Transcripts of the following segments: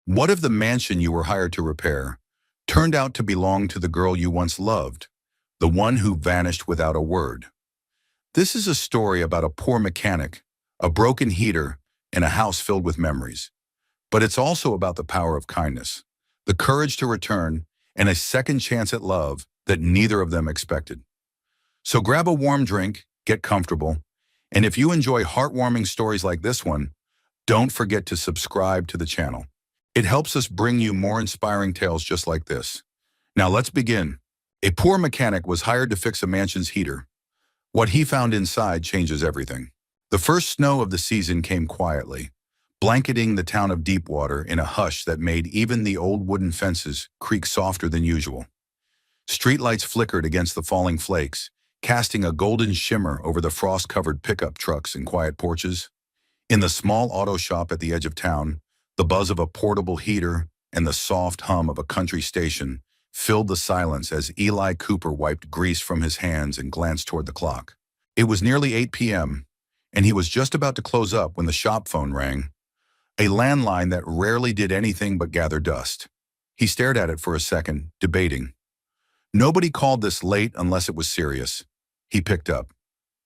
What if the mansion you were hired to repair turned out to belong to the girl you once loved, the one who vanished without a word? This is a story about a poor mechanic, a broken heater, and a house filled with memories. But it's also about the power of kindness, the courage to return, and a second chance at love that neither of them expected. So grab a warm drink, get comfortable, and if you enjoy heartwarming stories like this one, don't forget to subscribe to the channel. It helps us bring you more inspiring tales just like this. Now let's begin. A poor mechanic was hired to fix a mansion's heater. What he found inside changes everything. The first snow of the season came quietly, blanketing the town of Deepwater in a hush that made even the old wooden fences creak softer than usual. Streetlights flickered against the falling flakes, casting a golden shimmer over the frost-covered pickup trucks and quiet porches. In the small auto shop at the edge of town, the buzz of a portable heater and the soft hum of a country station filled the silence as Eli Cooper wiped grease from his hands and glanced toward the clock. It was nearly 8 p.m., and he was just about to close up when the shop phone rang, a landline that rarely did anything but gather dust. He stared at it for a second, debating. Nobody called this late unless it was serious. He picked up.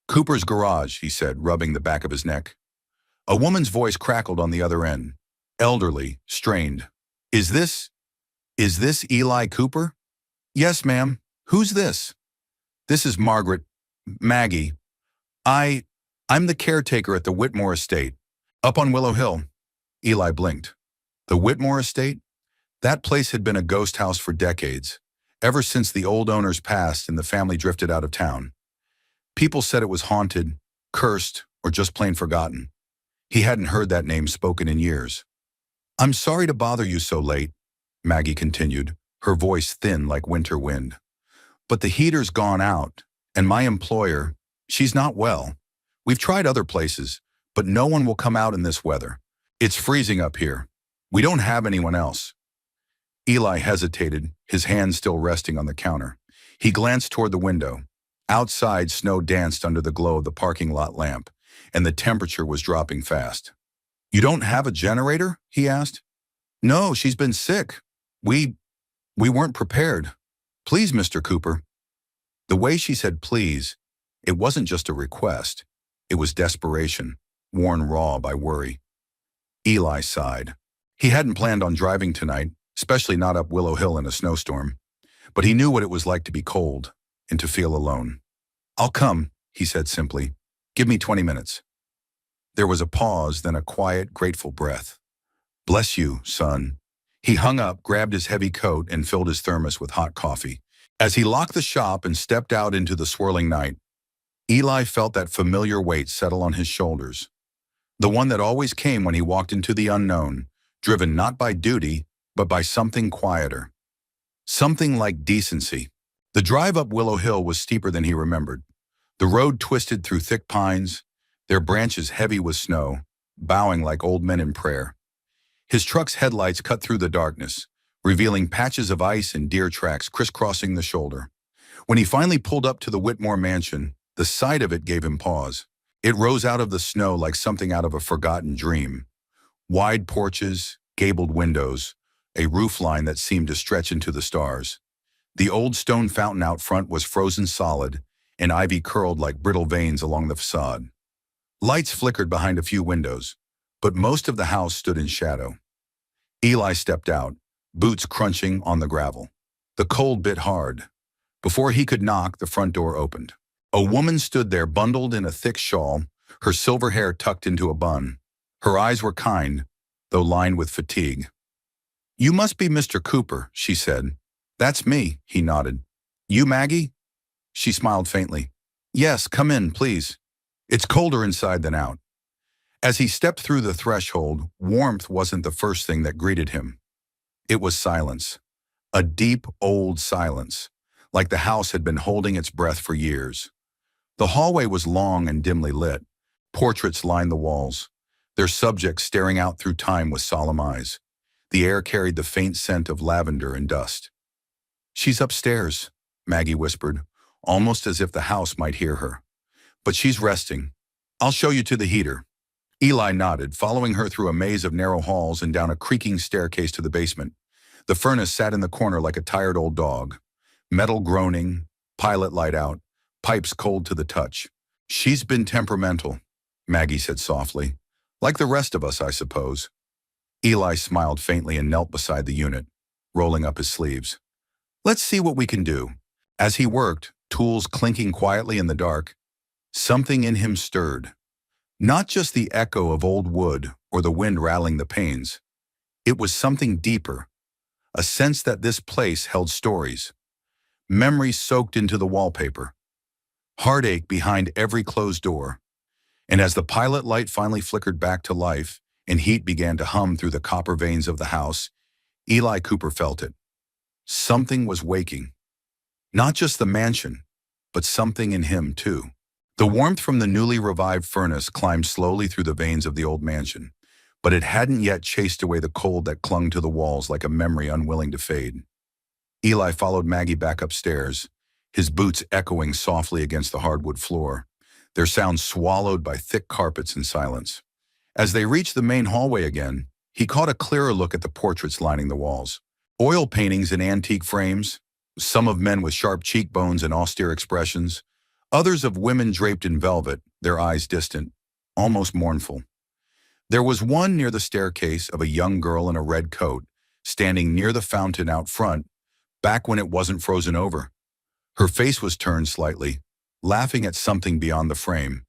"Cooper's garage," he said, rubbing the back of his neck. A woman's voice crackled on the other end, elderly, strained. Is this Eli Cooper?" "Yes, ma'am. Who's this?" "This is Maggie. I'm the caretaker at the Whitmore estate, up on Willow Hill." Eli blinked. The Whitmore estate? That place had been a ghost house for decades, ever since the old owners passed and the family drifted out of town. People said it was haunted, cursed, or just plain forgotten. He hadn't heard that name spoken in years. "I'm sorry to bother you so late," Maggie continued, her voice thin like winter wind. "But the heater's gone out, and my employer, she's not well. We've tried other places, but no one will come out in this weather. It's freezing up here. We don't have anyone else." Eli hesitated, his hand still resting on the counter. He glanced toward the window. Outside, snow danced under the glow of the parking lot lamp, and the temperature was dropping fast. "You don't have a generator?" he asked. "No, she's been sick. We weren't prepared. Please, Mr. Cooper." The way she said please, it wasn't just a request. It was desperation, worn raw by worry. Eli sighed. He hadn't planned on driving tonight, especially not up Willow Hill in a snowstorm. But he knew what it was like to be cold and to feel alone. "I'll come," he said simply. "Give me 20 minutes." There was a pause, then a quiet, grateful breath. "Bless you, son." He hung up, grabbed his heavy coat, and filled his thermos with hot coffee. As he locked the shop and stepped out into the swirling night, Eli felt that familiar weight settle on his shoulders. The one that always came when he walked into the unknown, driven not by duty, but by something quieter. Something like decency. The drive up Willow Hill was steeper than he remembered. The road twisted through thick pines, their branches heavy with snow, bowing like old men in prayer. His truck's headlights cut through the darkness, revealing patches of ice and deer tracks crisscrossing the shoulder. When he finally pulled up to the Whitmore mansion, the sight of it gave him pause. It rose out of the snow like something out of a forgotten dream. Wide porches, gabled windows, a roofline that seemed to stretch into the stars. The old stone fountain out front was frozen solid, and ivy curled like brittle veins along the facade. Lights flickered behind a few windows, but most of the house stood in shadow. Eli stepped out, boots crunching on the gravel. The cold bit hard. Before he could knock, the front door opened. A woman stood there bundled in a thick shawl, her silver hair tucked into a bun. Her eyes were kind, though lined with fatigue. "You must be Mr. Cooper," she said. "That's me," he nodded. "You Maggie?" She smiled faintly. "Yes, come in, please. It's colder inside than out." As he stepped through the threshold, warmth wasn't the first thing that greeted him. It was silence. A deep, old silence, like the house had been holding its breath for years. The hallway was long and dimly lit. Portraits lined the walls, their subjects staring out through time with solemn eyes. The air carried the faint scent of lavender and dust. "She's upstairs," Maggie whispered, almost as if the house might hear her. "But she's resting. I'll show you to the heater." Eli nodded, following her through a maze of narrow halls and down a creaking staircase to the basement. The furnace sat in the corner like a tired old dog. Metal groaning, pilot light out, pipes cold to the touch. "She's been temperamental," Maggie said softly. "Like the rest of us, I suppose." Eli smiled faintly and knelt beside the unit, rolling up his sleeves. "Let's see what we can do." As he worked, tools clinking quietly in the dark, something in him stirred. Not just the echo of old wood or the wind rattling the panes. It was something deeper, a sense that this place held stories, memories soaked into the wallpaper, heartache behind every closed door. And as the pilot light finally flickered back to life and heat began to hum through the copper veins of the house, Eli Cooper felt it. Something was waking. Not just the mansion, but something in him too. The warmth from the newly revived furnace climbed slowly through the veins of the old mansion, but it hadn't yet chased away the cold that clung to the walls like a memory unwilling to fade. Eli followed Maggie back upstairs, his boots echoing softly against the hardwood floor, their sounds swallowed by thick carpets and silence. As they reached the main hallway again, he caught a clearer look at the portraits lining the walls. Oil paintings in antique frames, some of men with sharp cheekbones and austere expressions, others of women draped in velvet, their eyes distant, almost mournful. There was one near the staircase of a young girl in a red coat, standing near the fountain out front, back when it wasn't frozen over. Her face was turned slightly, laughing at something beyond the frame.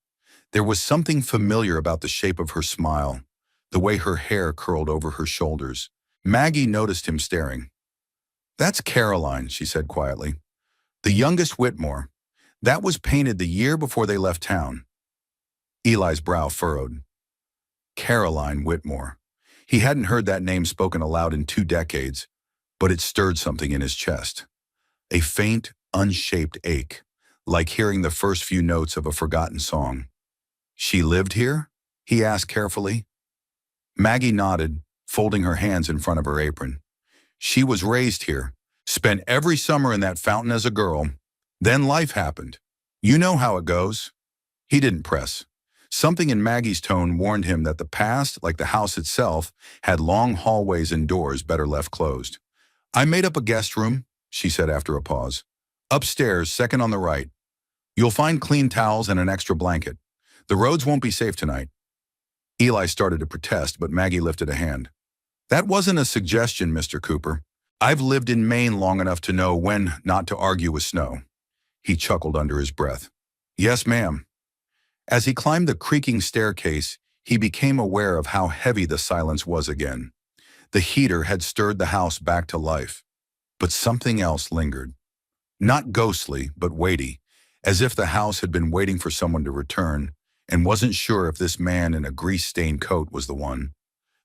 There was something familiar about the shape of her smile, the way her hair curled over her shoulders. Maggie noticed him staring. "That's Caroline," she said quietly. "The youngest Whitmore. That was painted the year before they left town." Eli's brow furrowed. Caroline Whitmore. He hadn't heard that name spoken aloud in 2 decades, but it stirred something in his chest. A faint, unshaped ache, like hearing the first few notes of a forgotten song. "She lived here?" he asked carefully. Maggie nodded, folding her hands in front of her apron. "She was raised here, spent every summer in that fountain as a girl. Then life happened. You know how it goes." He didn't press. Something in Maggie's tone warned him that the past, like the house itself, had long hallways and doors better left closed. "I made up a guest room," she said after a pause. "Upstairs, second on the right. You'll find clean towels and an extra blanket. The roads won't be safe tonight." Eli started to protest, but Maggie lifted a hand. "That wasn't a suggestion, Mr. Cooper. I've lived in Maine long enough to know when not to argue with snow." He chuckled under his breath. "Yes, ma'am." As he climbed the creaking staircase, he became aware of how heavy the silence was again. The heater had stirred the house back to life, but something else lingered. Not ghostly, but weighty, as if the house had been waiting for someone to return and wasn't sure if this man in a grease-stained coat was the one.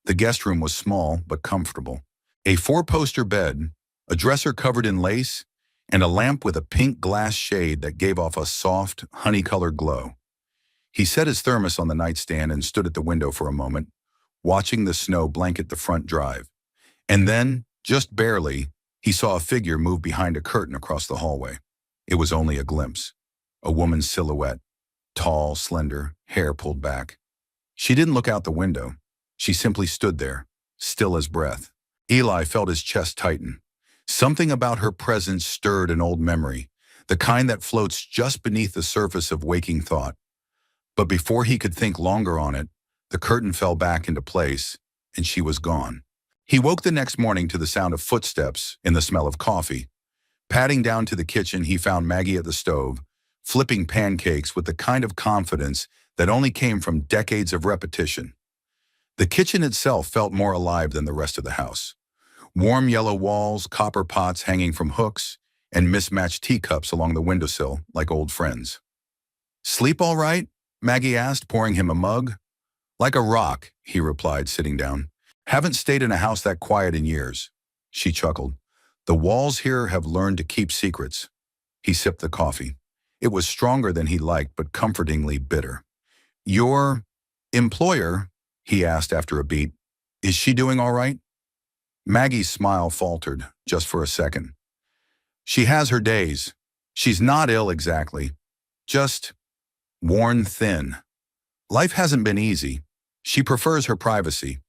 The guest room was small but comfortable. A 4-poster bed, a dresser covered in lace, and a lamp with a pink glass shade that gave off a soft, honey-colored glow. He set his thermos on the nightstand and stood at the window for a moment, watching the snow blanket the front drive. And then, just barely, he saw a figure move behind a curtain across the hallway. It was only a glimpse. A woman's silhouette, tall, slender, hair pulled back. She didn't look out the window. She simply stood there, still as breath. Eli felt his chest tighten. Something about her presence stirred an old memory, the kind that floats just beneath the surface of waking thought. But before he could think longer on it, the curtain fell back into place, and she was gone. He woke the next morning to the sound of footsteps and the smell of coffee. Padding down to the kitchen, he found Maggie at the stove, flipping pancakes with the kind of confidence that only came from decades of repetition. The kitchen itself felt more alive than the rest of the house. Warm yellow walls, copper pots hanging from hooks, and mismatched teacups along the windowsill like old friends. "Sleep all right?" Maggie asked, pouring him a mug. "Like a rock," he replied, sitting down. "Haven't stayed in a house that quiet in years." She chuckled. "The walls here have learned to keep secrets." He sipped the coffee. It was stronger than he liked, but comfortingly bitter. "Your employer," he asked after a beat, "is she doing all right?" Maggie's smile faltered, just for a second. "She has her days. She's not ill exactly. Just worn thin. Life hasn't been easy. She prefers her privacy.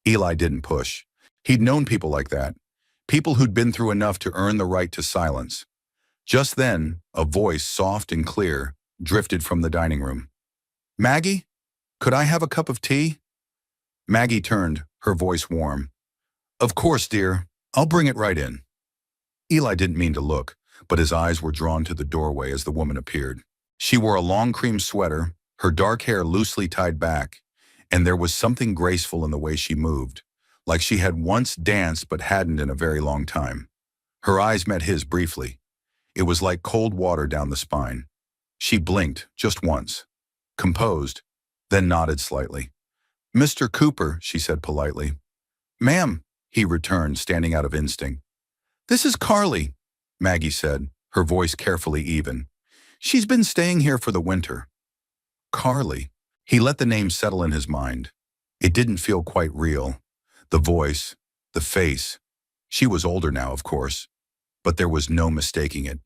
Eli didn't push. He'd known people like that, people who'd been through enough to earn the right to silence. Just then, a voice, soft and clear, drifted from the dining room. "Maggie, could I have a cup of tea?" Maggie turned, her voice warm. "Of course, dear. I'll bring it right in." Eli didn't mean to look, but his eyes were drawn to the doorway as the woman appeared. She wore a long cream sweater, her dark hair loosely tied back, and there was something graceful in the way she moved, like she had once danced but hadn't in a very long time. Her eyes met his briefly. It was like cold water down the spine. She blinked, just once, composed, then nodded slightly. "Mr. Cooper," she said politely. "Ma'am," he returned, standing out of instinct. "This is Carly," Maggie said, her voice carefully even. "She's been staying here for the winter." Carly. He let the name settle in his mind. It didn't feel quite real. The voice, the face. She was older now, of course, but there was no mistaking it.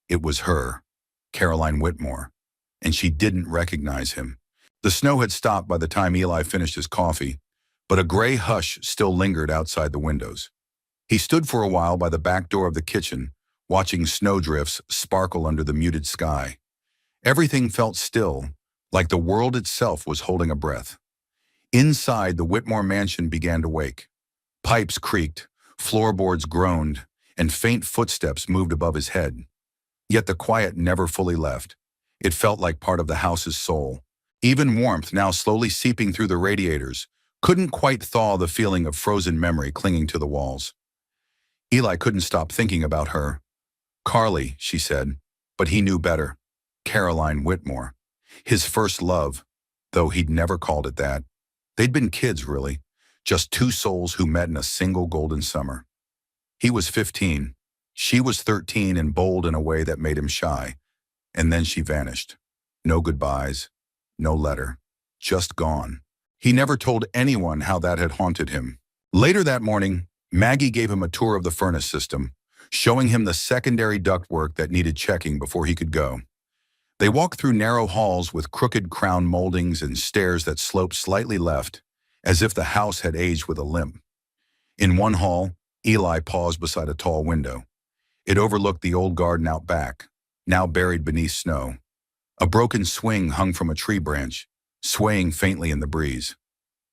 It was her, Caroline Whitmore, and she didn't recognize him. The snow had stopped by the time Eli finished his coffee, but a gray hush still lingered outside the windows. He stood for a while by the back door of the kitchen, watching snowdrifts sparkle under the muted sky. Everything felt still, like the world itself was holding a breath. Inside, the Whitmore mansion began to wake. Pipes creaked, floorboards groaned, and faint footsteps moved above his head. Yet the quiet never fully left. It felt like part of the house's soul. Even warmth, now slowly seeping through the radiators, couldn't quite thaw the feeling of frozen memory clinging to the walls. Eli couldn't stop thinking about her. Carly, she said, but he knew better. Caroline Whitmore. His first love, though he'd never called it that. They'd been kids, really, just two souls who met in a single golden summer. He was 15. She was 13 and bold in a way that made him shy. And then she vanished. No goodbyes, no letter, just gone. He never told anyone how that had haunted him. Later that morning, Maggie gave him a tour of the furnace system, showing him the secondary ductwork that needed checking before he could go. They walked through narrow halls with crooked crown moldings and stairs that sloped slightly left, as if the house had aged with a limp. In one hall, Eli paused beside a tall window. It overlooked the old garden out back, now buried beneath snow. A broken swing hung from a tree branch, swaying faintly in the breeze.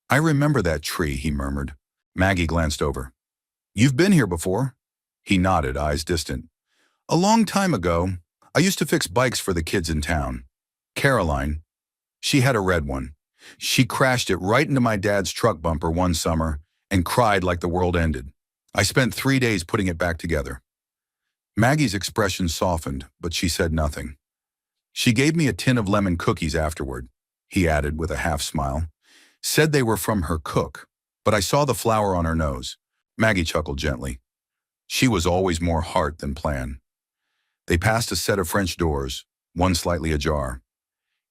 "I remember that tree," he murmured. Maggie glanced over. "You've been here before?" He nodded, eyes distant. "A long time ago, I used to fix bikes for the kids in town. Caroline, she had a red one. She crashed it right into my dad's truck bumper one summer and cried like the world ended. I spent 3 days putting it back together." Maggie's expression softened, but she said nothing. "She gave me a tin of lemon cookies afterward," he added with a half smile. "Said they were from her cook, but I saw the flour on her nose." Maggie chuckled gently. She was always more heart than plan. They passed a set of French doors, one slightly ajar.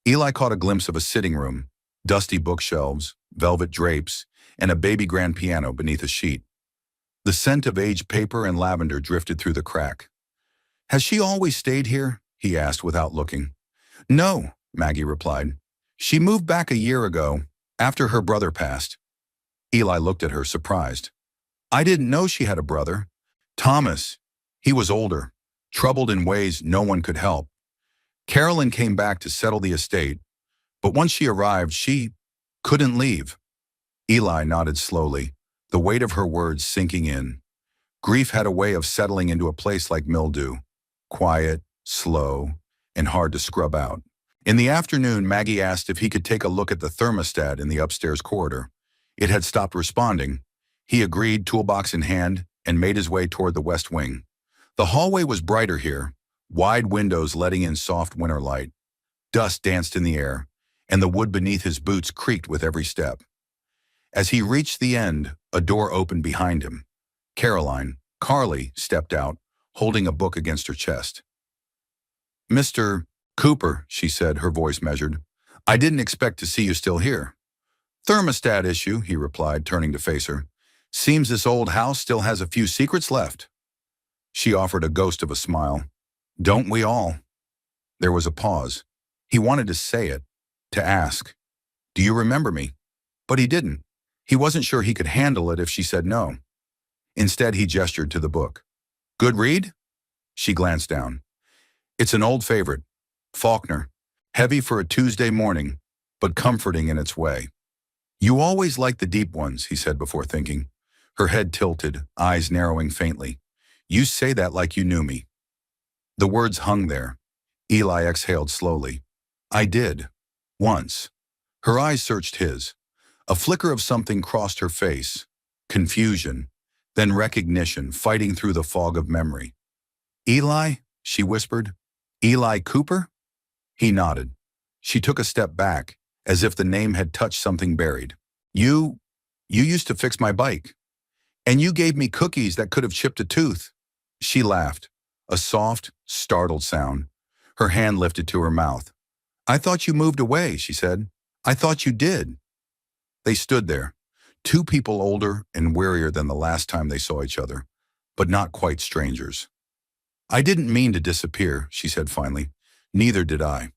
Eli caught a glimpse of a sitting room, dusty bookshelves, velvet drapes, and a baby grand piano beneath a sheet. The scent of aged paper and lavender drifted through the crack. "Has she always stayed here?" he asked without looking. "No," Maggie replied. "She moved back a year ago, after her brother passed." Eli looked at her, surprised. "I didn't know she had a brother." "Thomas. He was older, troubled in ways no one could help. Carolyn came back to settle the estate, but once she arrived, she couldn't leave." Eli nodded slowly, the weight of her words sinking in. Grief had a way of settling into a place like mildew, quiet, slow, and hard to scrub out. In the afternoon, Maggie asked if he could take a look at the thermostat in the upstairs corridor. It had stopped responding. He agreed, toolbox in hand, and made his way toward the west wing. The hallway was brighter here, wide windows letting in soft winter light. Dust danced in the air, and the wood beneath his boots creaked with every step. As he reached the end, a door opened behind him. Carly, stepped out, holding a book against her chest. "Mr. Cooper," she said, her voice measured. "I didn't expect to see you still here." "Thermostat issue," he replied, turning to face her. "Seems this old house still has a few secrets left." She offered a ghost of a smile. "Don't we all?" There was a pause. He wanted to say it, to ask, "Do you remember me?" But he didn't. He wasn't sure he could handle it if she said no. Instead, he gestured to the book. Good read? She glanced down. It's an old favorite. Faulkner. Heavy for a Tuesday morning, but comforting in its way. You always like the deep ones, he said before thinking. Her head tilted, eyes narrowing faintly. You say that like you knew me. The words hung there. Eli exhaled slowly. I did. Once. Her eyes searched his. A flicker of something crossed her face. Confusion. Then recognition, fighting through the fog of memory. Eli? She whispered. Eli Cooper? He nodded. She took a step back, as if the name had touched something buried. You used to fix my bike. And you gave me cookies that could have chipped a tooth. She laughed, a soft, startled sound. Her hand lifted to her mouth. I thought you moved away, she said. I thought you did. They stood there, two people older and wearier than the last time they saw each other, but not quite strangers. I didn't mean to disappear, she said finally. Neither did I.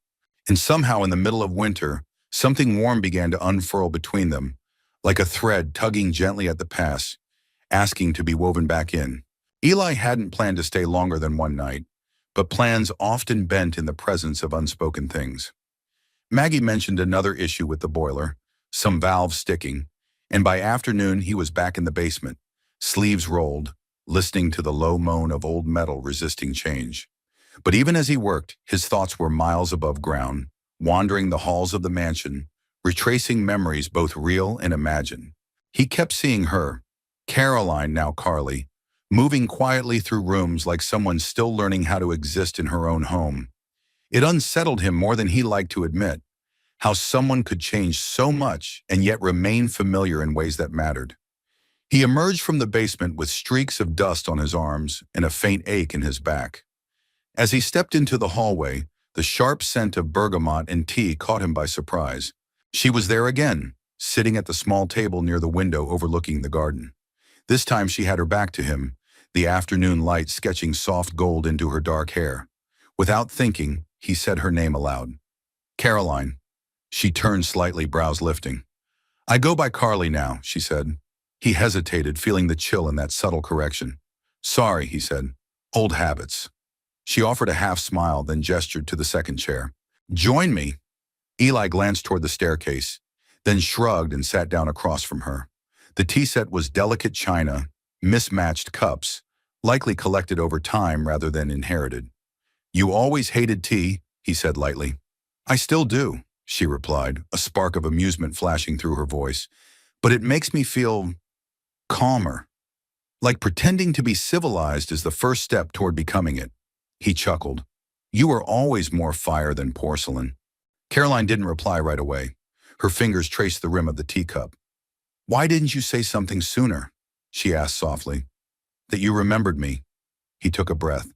And somehow in the middle of winter, something warm began to unfurl between them, like a thread tugging gently at the past, asking to be woven back in. Eli hadn't planned to stay longer than one night, but plans often bent in the presence of unspoken things. Maggie mentioned another issue with the boiler, some valves sticking, and by afternoon he was back in the basement, sleeves rolled, listening to the low moan of old metal resisting change. But even as he worked, his thoughts were miles above ground, wandering the halls of the mansion, retracing memories both real and imagined. He kept seeing her, Caroline, now Carly, moving quietly through rooms like someone still learning how to exist in her own home. It unsettled him more than he liked to admit, how someone could change so much and yet remain familiar in ways that mattered. He emerged from the basement with streaks of dust on his arms and a faint ache in his back. As he stepped into the hallway, the sharp scent of bergamot and tea caught him by surprise. She was there again, sitting at the small table near the window overlooking the garden. This time she had her back to him, the afternoon light sketching soft gold into her dark hair. Without thinking, he said her name aloud. Caroline. She turned slightly, brows lifting. I go by Carly now, she said. He hesitated, feeling the chill in that subtle correction. Sorry, he said. Old habits. She offered a half smile, then gestured to the second chair. Join me. Eli glanced toward the staircase, then shrugged and sat down across from her. The tea set was delicate china, mismatched cups, likely collected over time rather than inherited. You always hated tea, he said lightly. I still do, she replied, a spark of amusement flashing through her voice. But it makes me feel calmer. Like pretending to be civilized is the first step toward becoming it. He chuckled. You were always more fire than porcelain. Caroline didn't reply right away. Her fingers traced the rim of the teacup. Why didn't you say something sooner? She asked softly. That you remembered me. He took a breath.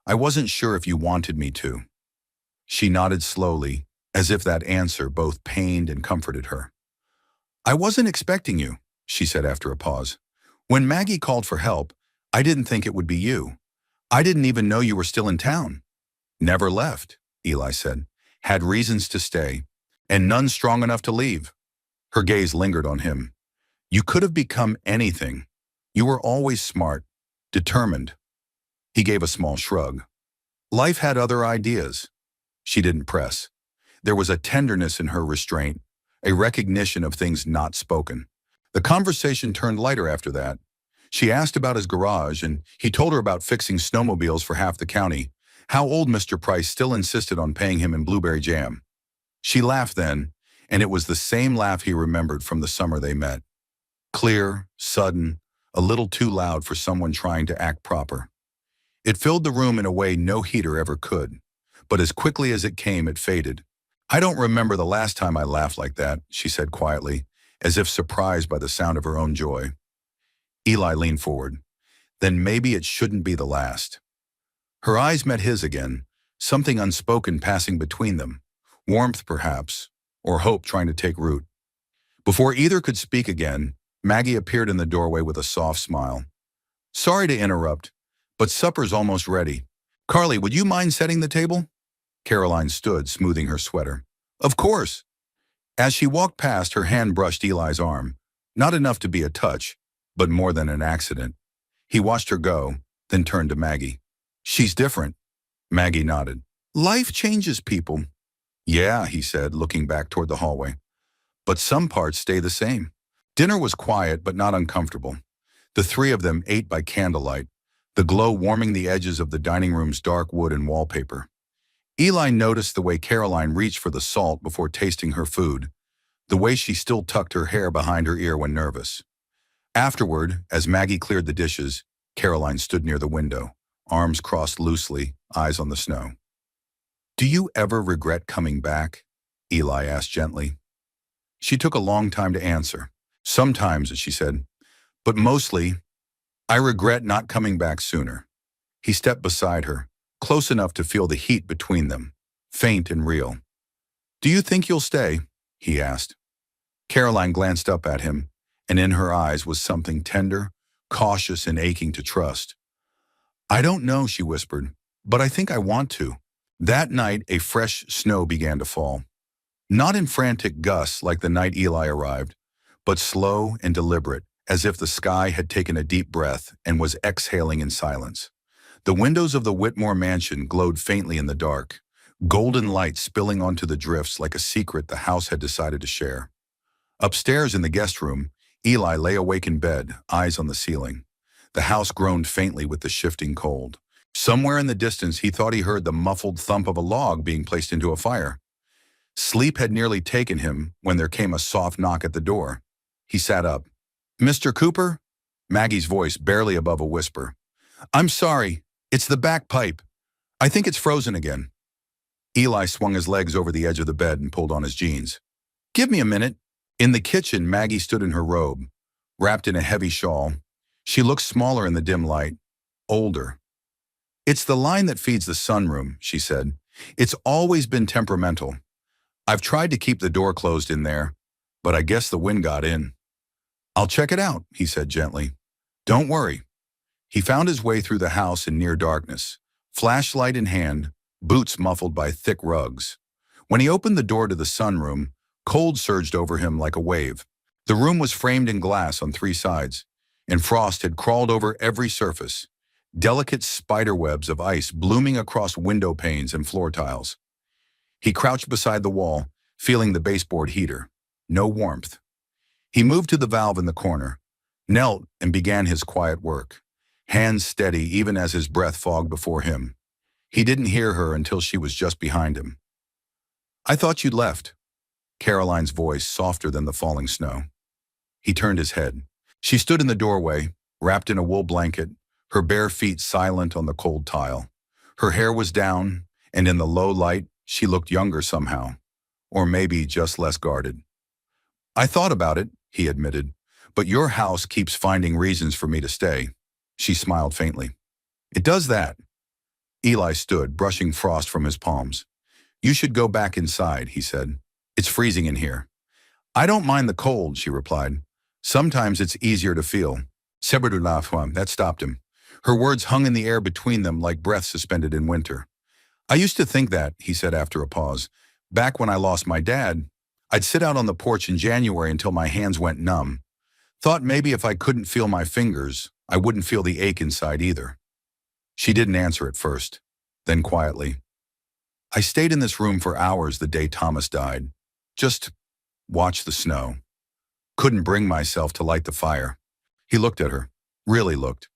I wasn't sure if you wanted me to. She nodded slowly, as if that answer both pained and comforted her. I wasn't expecting you, she said after a pause. When Maggie called for help, I didn't think it would be you. I didn't even know you were still in town. Never left, Eli said. Had reasons to stay, and none strong enough to leave. Her gaze lingered on him. You could have become anything. You were always smart, determined. He gave a small shrug. Life had other ideas. She didn't press. There was a tenderness in her restraint, a recognition of things not spoken. The conversation turned lighter after that. She asked about his garage, and he told her about fixing snowmobiles for half the county, how old Mr. Price still insisted on paying him in blueberry jam. She laughed then, and it was the same laugh he remembered from the summer they met. Clear, sudden, a little too loud for someone trying to act proper. It filled the room in a way no heater ever could, but as quickly as it came, it faded. I don't remember the last time I laughed like that, she said quietly, as if surprised by the sound of her own joy. Eli leaned forward. Then maybe it shouldn't be the last. Her eyes met his again, something unspoken passing between them, warmth perhaps, or hope trying to take root. Before either could speak again, Maggie appeared in the doorway with a soft smile. Sorry to interrupt, but supper's almost ready. Carly, would you mind setting the table? Caroline stood, smoothing her sweater. Of course. As she walked past, her hand brushed Eli's arm. Not enough to be a touch, but more than an accident. He watched her go, then turned to Maggie. She's different. Maggie nodded. Life changes people. Yeah, he said, looking back toward the hallway. But some parts stay the same. Dinner was quiet but not uncomfortable. The three of them ate by candlelight, the glow warming the edges of the dining room's dark wood and wallpaper. Eli noticed the way Caroline reached for the salt before tasting her food, the way she still tucked her hair behind her ear when nervous. Afterward, as Maggie cleared the dishes, Caroline stood near the window, arms crossed loosely, eyes on the snow. Do you ever regret coming back? Eli asked gently. She took a long time to answer. Sometimes, she said, but mostly, I regret not coming back sooner. He stepped beside her, close enough to feel the heat between them, faint and real. Do you think you'll stay? He asked. Caroline glanced up at him, and in her eyes was something tender, cautious, and aching to trust. I don't know, she whispered, but I think I want to. That night, a fresh snow began to fall. Not in frantic gusts like the night Eli arrived, but slow and deliberate, as if the sky had taken a deep breath and was exhaling in silence. The windows of the Whitmore mansion glowed faintly in the dark, golden light spilling onto the drifts like a secret the house had decided to share. Upstairs in the guest room, Eli lay awake in bed, eyes on the ceiling. The house groaned faintly with the shifting cold. Somewhere in the distance, he thought he heard the muffled thump of a log being placed into a fire. Sleep had nearly taken him when there came a soft knock at the door. He sat up. Mr. Cooper? Maggie's voice barely above a whisper. I'm sorry, it's the back pipe. I think it's frozen again. Eli swung his legs over the edge of the bed and pulled on his jeans. Give me a minute. In the kitchen, Maggie stood in her robe, wrapped in a heavy shawl. She looked smaller in the dim light, older. It's the line that feeds the sunroom, she said. It's always been temperamental. I've tried to keep the door closed in there, but I guess the wind got in. I'll check it out, he said gently. Don't worry. He found his way through the house in near darkness, flashlight in hand, boots muffled by thick rugs. When he opened the door to the sunroom, cold surged over him like a wave. The room was framed in glass on three sides, and frost had crawled over every surface, delicate spider webs of ice blooming across window panes and floor tiles. He crouched beside the wall, feeling the baseboard heater. No warmth. He moved to the valve in the corner, knelt and began his quiet work, hands steady even as his breath fogged before him. He didn't hear her until she was just behind him. I thought you'd left. Caroline's voice softer than the falling snow. He turned his head. She stood in the doorway, wrapped in a wool blanket, her bare feet silent on the cold tile. Her hair was down, and in the low light, she looked younger somehow, or maybe just less guarded. I thought about it, he admitted, but your house keeps finding reasons for me to stay. She smiled faintly. It does that. Eli stood, brushing frost from his palms. You should go back inside, he said. It's freezing in here. I don't mind the cold, she replied. Sometimes it's easier to feel. That stopped him. Her words hung in the air between them like breath suspended in winter. I used to think that, he said after a pause. Back when I lost my dad, I'd sit out on the porch in January until my hands went numb. Thought maybe if I couldn't feel my fingers, I wouldn't feel the ache inside either. She didn't answer at first. Then quietly, I stayed in this room for hours the day Thomas died. Just watched the snow. Couldn't bring myself to light the fire. He looked at her. Really looked.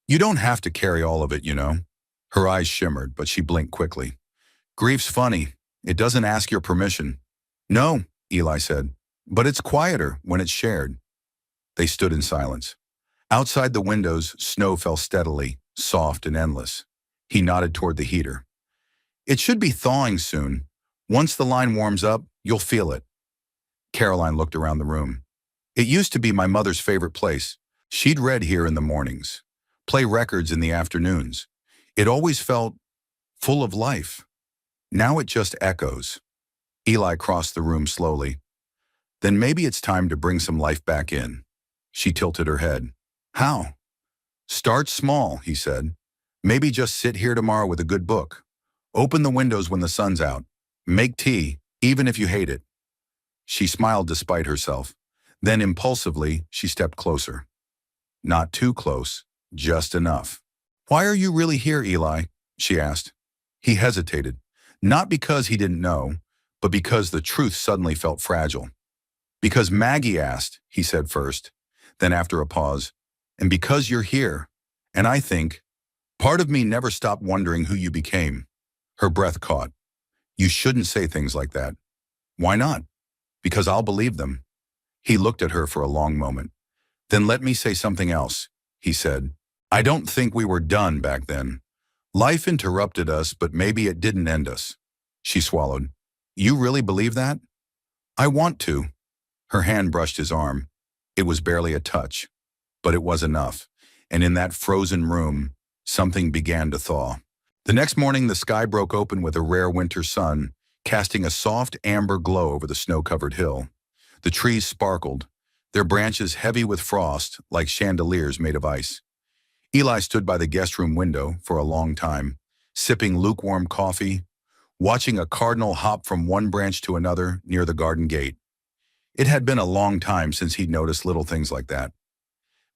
You don't have to carry all of it, you know. Her eyes shimmered, but she blinked quickly. Grief's funny. It doesn't ask your permission. No, Eli said, but it's quieter when it's shared. They stood in silence. Outside the windows, snow fell steadily, soft and endless. He nodded toward the heater. It should be thawing soon. Once the line warms up, you'll feel it. Caroline looked around the room. It used to be my mother's favorite place. She'd read here in the mornings, play records in the afternoons. It always felt full of life. Now it just echoes. Eli crossed the room slowly. Then maybe it's time to bring some life back in. She tilted her head. How? Start small, he said. Maybe just sit here tomorrow with a good book. Open the windows when the sun's out. Make tea, even if you hate it. She smiled despite herself. Then impulsively, she stepped closer. Not too close, just enough. "Why are you really here, Eli?" she asked. He hesitated, not because he didn't know, but because the truth suddenly felt fragile. "Because Maggie asked," he said first. Then after a pause, "And because you're here. And I think, part of me never stopped wondering who you became." Her breath caught. "You shouldn't say things like that." "Why not?" "Because I'll believe them." He looked at her for a long moment. "Then let me say something else," he said. "I don't think we were done back then. Life interrupted us, but maybe it didn't end us." She swallowed. "You really believe that?" "I want to." Her hand brushed his arm. It was barely a touch, but it was enough. And in that frozen room, something began to thaw. The next morning, the sky broke open with a rare winter sun, casting a soft amber glow over the snow-covered hill. The trees sparkled, their branches heavy with frost like chandeliers made of ice. Eli stood by the guest room window for a long time, sipping lukewarm coffee, watching a cardinal hop from one branch to another near the garden gate. It had been a long time since he'd noticed little things like that.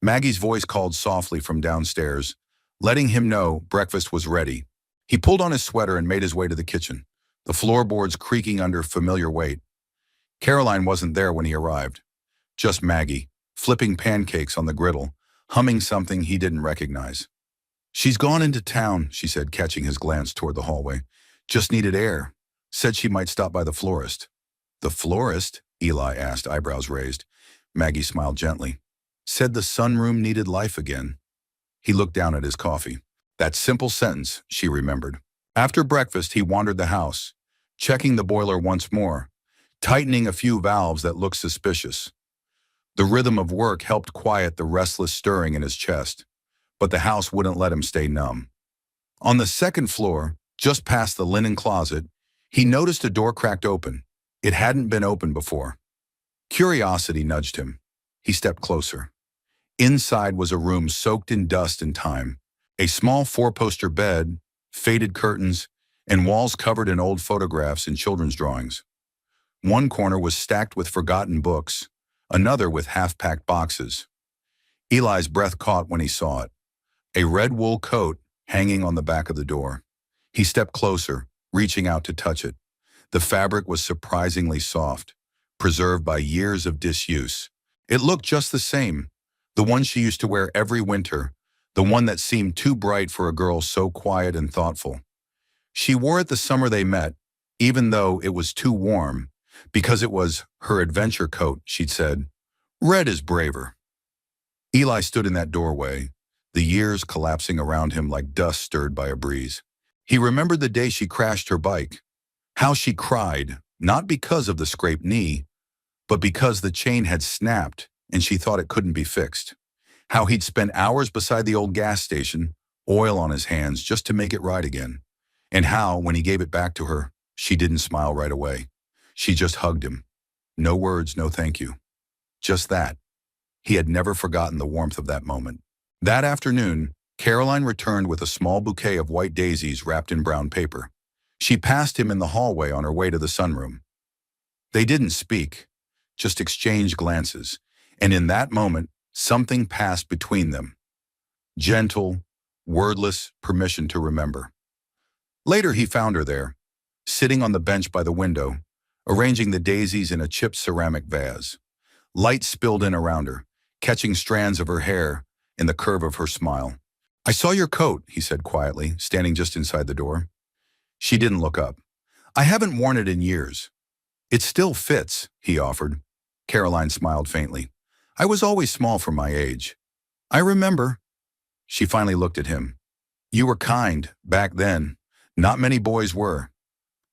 Maggie's voice called softly from downstairs, letting him know breakfast was ready. He pulled on his sweater and made his way to the kitchen, the floorboards creaking under familiar weight. Caroline wasn't there when he arrived. Just Maggie, flipping pancakes on the griddle, humming something he didn't recognize. "She's gone into town," she said, catching his glance toward the hallway. "Just needed air. Said she might stop by the florist." "The florist?" Eli asked, eyebrows raised. Maggie smiled gently. "Said the sunroom needed life again." He looked down at his coffee. That simple sentence, she remembered. After breakfast, he wandered the house, checking the boiler once more, tightening a few valves that looked suspicious. The rhythm of work helped quiet the restless stirring in his chest, but the house wouldn't let him stay numb. On the second floor, just past the linen closet, he noticed a door cracked open. It hadn't been opened before. Curiosity nudged him. He stepped closer. Inside was a room soaked in dust and time. A small four-poster bed, faded curtains, and walls covered in old photographs and children's drawings. One corner was stacked with forgotten books, another with half-packed boxes. Eli's breath caught when he saw it. A red wool coat hanging on the back of the door. He stepped closer, reaching out to touch it. The fabric was surprisingly soft, preserved by years of disuse. It looked just the same, the one she used to wear every winter, the one that seemed too bright for a girl so quiet and thoughtful. She wore it the summer they met, even though it was too warm, because it was her adventure coat, she'd said. "Red is braver." Eli stood in that doorway, the years collapsing around him like dust stirred by a breeze. He remembered the day she crashed her bike, how she cried, not because of the scraped knee, but because the chain had snapped and she thought it couldn't be fixed. How he'd spent hours beside the old gas station, oil on his hands just to make it right again. And how, when he gave it back to her, she didn't smile right away. She just hugged him. No words, no thank you. Just that. He had never forgotten the warmth of that moment. That afternoon, Caroline returned with a small bouquet of white daisies wrapped in brown paper. She passed him in the hallway on her way to the sunroom. They didn't speak, just exchanged glances, and in that moment, something passed between them. Gentle, wordless permission to remember. Later he found her there, sitting on the bench by the window, arranging the daisies in a chipped ceramic vase. Light spilled in around her, catching strands of her hair in the curve of her smile. "I saw your coat," he said quietly, standing just inside the door. She didn't look up. "I haven't worn it in years." "It still fits," he offered. Caroline smiled faintly. "I was always small for my age." "I remember." She finally looked at him. "You were kind, back then. Not many boys were."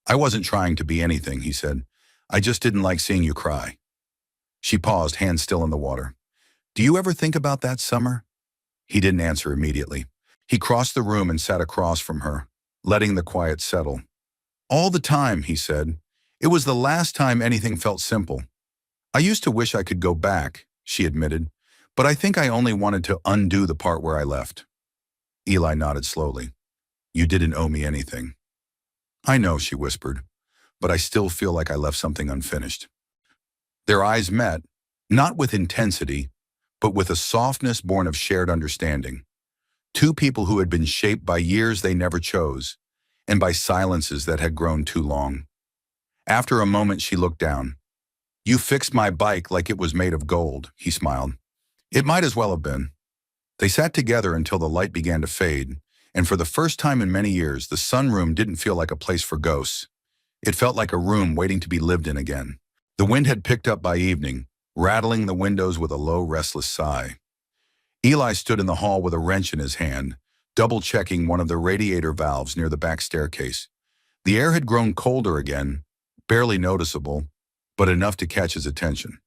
"I wasn't trying to be anything," he said. "I just didn't like seeing you cry." She paused, hands still in the water. "Do you ever think about that summer?" He didn't answer immediately. He crossed the room and sat across from her, letting the quiet settle. "All the time," he said. "It was the last time anything felt simple." "I used to wish I could go back," she admitted, "but I think I only wanted to undo the part where I left." Eli nodded slowly. "You didn't owe me anything." "I know," she whispered, "but I still feel like I left something unfinished." Their eyes met, not with intensity, but with a softness born of shared understanding. Two people who had been shaped by years they never chose, and by silences that had grown too long. After a moment, she looked down. "You fixed my bike like it was made of gold," he smiled. "It might as well have been." They sat together until the light began to fade, and for the first time in many years, the sunroom didn't feel like a place for ghosts. It felt like a room waiting to be lived in again. The wind had picked up by evening, rattling the windows with a low, restless sigh. Eli stood in the hall with a wrench in his hand, double-checking one of the radiator valves near the back staircase. The air had grown colder again, barely noticeable, but enough to catch his attention.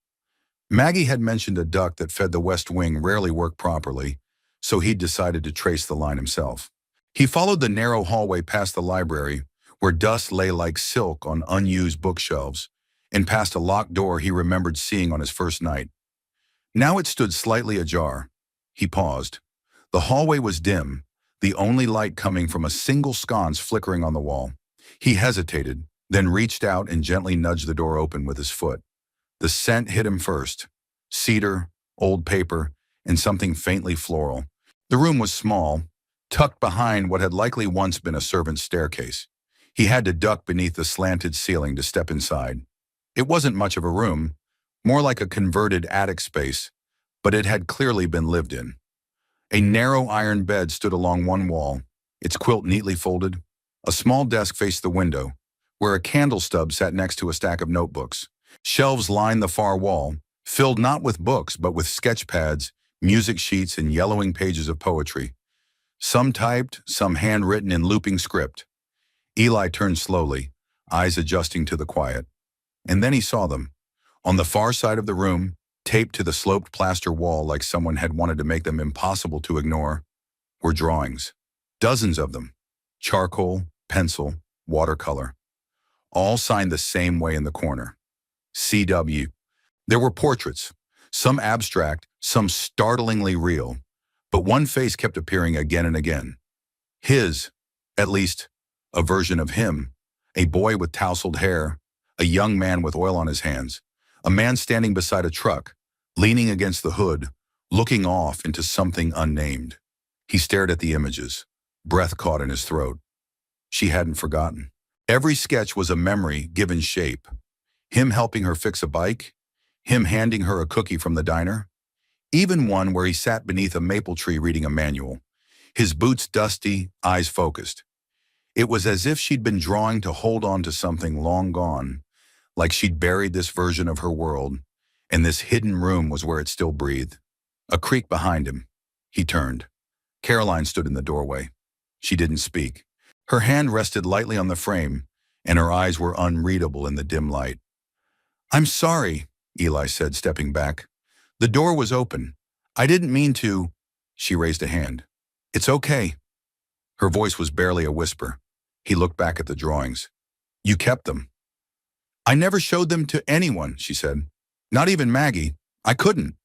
Maggie had mentioned a duct that fed the west wing rarely worked properly, so he'd decided to trace the line himself. He followed the narrow hallway past the library, where dust lay like silk on unused bookshelves, and past a locked door he remembered seeing on his first night. Now it stood slightly ajar. He paused. The hallway was dim, the only light coming from a single sconce flickering on the wall. He hesitated, then reached out and gently nudged the door open with his foot. The scent hit him first: cedar, old paper, and something faintly floral. The room was small, tucked behind what had likely once been a servant's staircase. He had to duck beneath the slanted ceiling to step inside. It wasn't much of a room, more like a converted attic space, but it had clearly been lived in. A narrow iron bed stood along one wall, its quilt neatly folded. A small desk faced the window, where a candle stub sat next to a stack of notebooks. Shelves lined the far wall, filled not with books but with sketch pads, music sheets, and yellowing pages of poetry. Some typed, some handwritten in looping script. Eli turned slowly, eyes adjusting to the quiet. And then he saw them. On the far side of the room, taped to the sloped plaster wall like someone had wanted to make them impossible to ignore, were drawings. Dozens of them. Charcoal, pencil, watercolor. All signed the same way in the corner: C.W. There were portraits, some abstract, some startlingly real, but one face kept appearing again and again. His, at least, a version of him, a boy with tousled hair, a young man with oil on his hands, a man standing beside a truck, leaning against the hood, looking off into something unnamed. He stared at the images, breath caught in his throat. She hadn't forgotten. Every sketch was a memory given shape. Him helping her fix a bike, him handing her a cookie from the diner, even one where he sat beneath a maple tree reading a manual, his boots dusty, eyes focused. It was as if she'd been drawing to hold on to something long gone, like she'd buried this version of her world, and this hidden room was where it still breathed. A creak behind him. He turned. Caroline stood in the doorway. She didn't speak. Her hand rested lightly on the frame, and her eyes were unreadable in the dim light. "I'm sorry," Eli said, stepping back. "The door was open. I didn't mean to." She raised a hand. "It's okay." Her voice was barely a whisper. He looked back at the drawings. "You kept them." "I never showed them to anyone," she said. "Not even Maggie. I couldn't."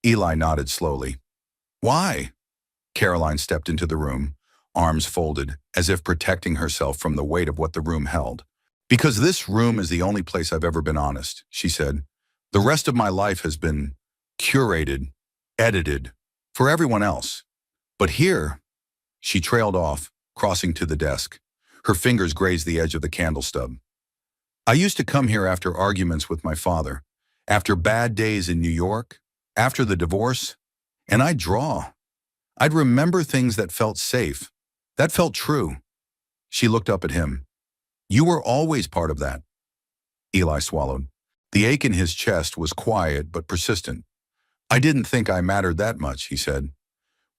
Eli nodded slowly. "Why?" Caroline stepped into the room, arms folded, as if protecting herself from the weight of what the room held. "Because this room is the only place I've ever been honest," she said. "The rest of my life has been curated, edited, for everyone else. But here," she trailed off, crossing to the desk. Her fingers grazed the edge of the candle stub. "I used to come here after arguments with my father, after bad days in New York, after the divorce, and I'd draw. I'd remember things that felt safe, that felt true." She looked up at him. "You were always part of that." Eli swallowed. The ache in his chest was quiet but persistent. "I didn't think I mattered that much," he said.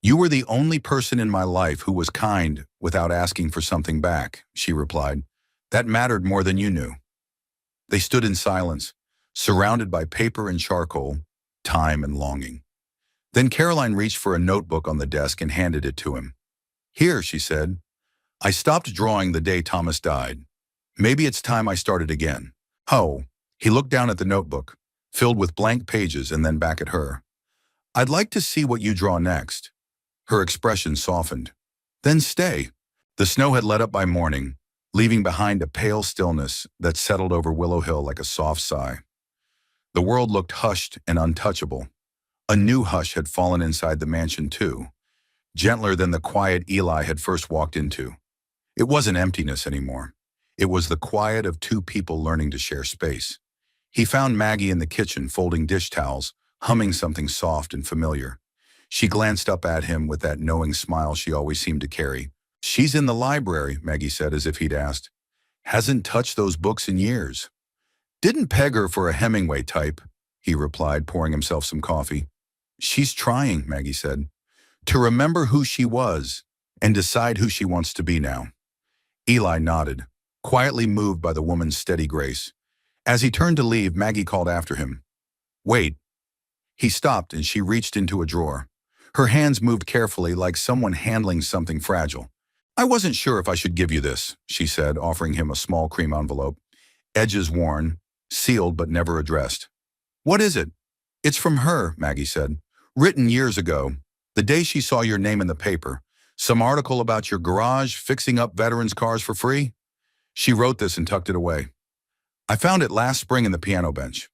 "You were the only person in my life who was kind without asking for something back," she replied. "That mattered more than you knew." They stood in silence, surrounded by paper and charcoal, time and longing. Then Caroline reached for a notebook on the desk and handed it to him. "Here," she said. "I stopped drawing the day Thomas died. Maybe it's time I started again." "Oh." He looked down at the notebook, filled with blank pages, and then back at her. "I'd like to see what you draw next." Her expression softened. "Then stay." The snow had let up by morning, leaving behind a pale stillness that settled over Willow Hill like a soft sigh. The world looked hushed and untouchable. A new hush had fallen inside the mansion too, gentler than the quiet Eli had first walked into. It wasn't emptiness anymore. It was the quiet of two people learning to share space. He found Maggie in the kitchen folding dish towels, humming something soft and familiar. She glanced up at him with that knowing smile she always seemed to carry. "She's in the library," Maggie said as if he'd asked. "Hasn't touched those books in years." "Didn't peg her for a Hemingway type," he replied, pouring himself some coffee. "She's trying," Maggie said, "to remember who she was and decide who she wants to be now." Eli nodded, quietly moved by the woman's steady grace. As he turned to leave, Maggie called after him. "Wait." He stopped and she reached into a drawer. Her hands moved carefully like someone handling something fragile. "I wasn't sure if I should give you this," she said, offering him a small cream envelope. Edges worn, sealed but never addressed. "What is it?" "It's from her," Maggie said. "Written years ago, the day she saw your name in the paper. Some article about your garage fixing up veterans' cars for free. She wrote this and tucked it away. I found it last spring in the piano bench."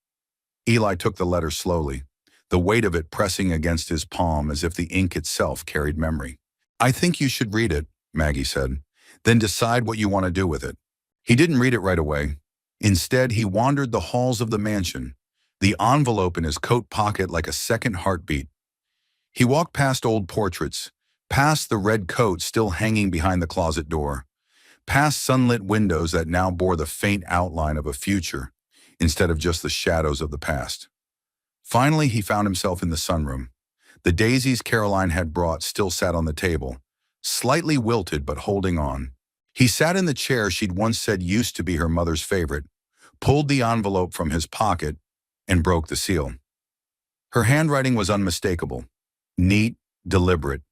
Eli took the letter slowly, the weight of it pressing against his palm as if the ink itself carried memory. "I think you should read it," Maggie said. "Then decide what you want to do with it." He didn't read it right away. Instead, he wandered the halls of the mansion, the envelope in his coat pocket like a second heartbeat. He walked past old portraits, past the red coat still hanging behind the closet door, past sunlit windows that now bore the faint outline of a future instead of just the shadows of the past. Finally, he found himself in the sunroom. The daisies Caroline had brought still sat on the table, slightly wilted but holding on. He sat in the chair she'd once said used to be her mother's favorite, pulled the envelope from his pocket, and broke the seal. Her handwriting was unmistakable, neat, deliberate,